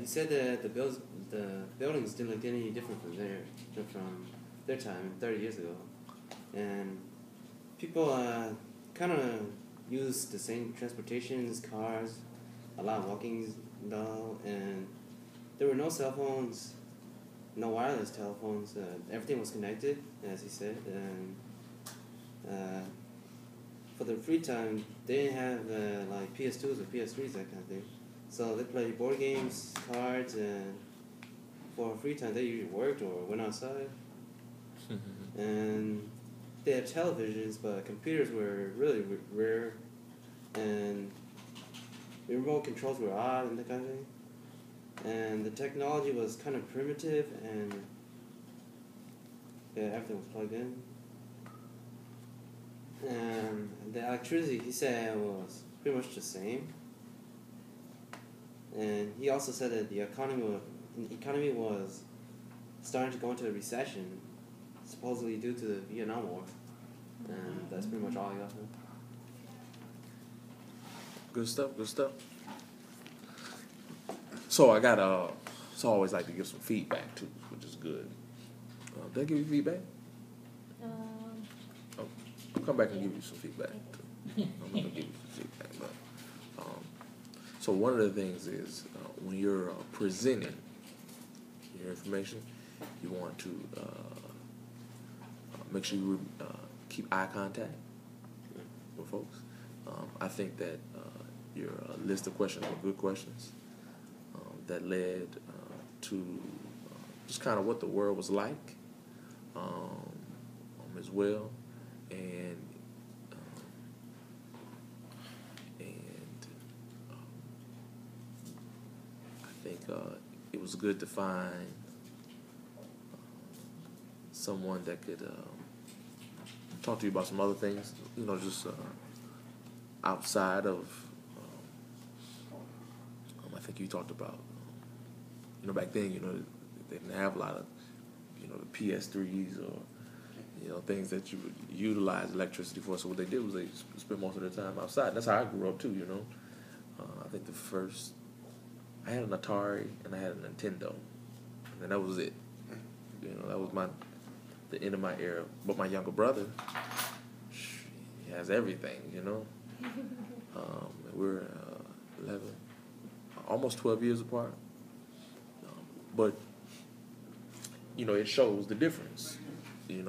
he said that the buildings didn't look any different from their time 30 years ago, and people kind of use the same transportations, cars, a lot of walking though, and there were no cell phones, no wireless telephones. Everything was connected, as he said, and for their free time, they didn't have like PS2s or PS3s, that kind of thing. So they played board games, cards, and for free time, they usually worked or went outside. And they had televisions, but computers were really rare, and the remote controls were odd and that kind of thing. And the technology was kind of primitive, and yeah, everything was plugged in. And the electricity, he said, was pretty much the same. And he also said that the economy was starting to go into a recession, supposedly due to the Vietnam War. And that's pretty much all I got for him. Good stuff. So I got so I always like to give some feedback too, which is good. Did I give you feedback? I'll come back and give you some feedback too. I'm gonna give you some feedback. But, so one of the things is when you're presenting your information, you want to make sure you keep eye contact with folks. I think that your list of questions were good questions that led to just kind of what the world was like as well, and I think it was good to find someone that could talk to you about some other things, just outside of, I think you talked about, back then, they didn't have a lot of, the PS3s or, things that you would utilize electricity for. So what they did was they spent most of their time outside. And that's how I grew up too, I think I had an Atari and I had a Nintendo. And that was it. That was the end of my era. But my younger brother, he has everything, we're 11, almost 12 years apart. But, it shows the difference, in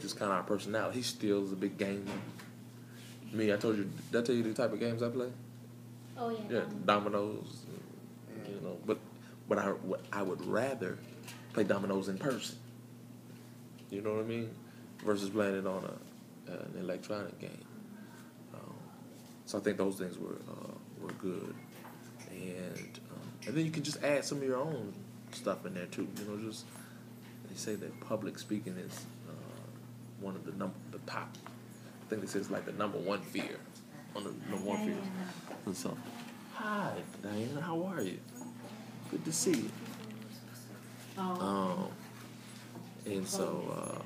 just kind of our personality. He still is a big gamer. Me, did I tell you the type of games I play? Oh, yeah. Yeah, dominoes, But I would rather play dominoes in person. You know what I mean? Versus playing it on an electronic game. So I think those things were good, and then you can just add some of your own stuff in there too. Just they say that public speaking is one of the top. I think they say it's like the number one fear. One of the number one fears. And so, hi Diana, how are you? Good to see you. And so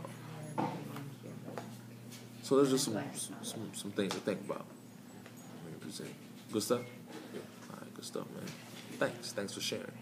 there's just some things to think about. Good stuff? Yeah. All right, good stuff, man. Thanks for sharing.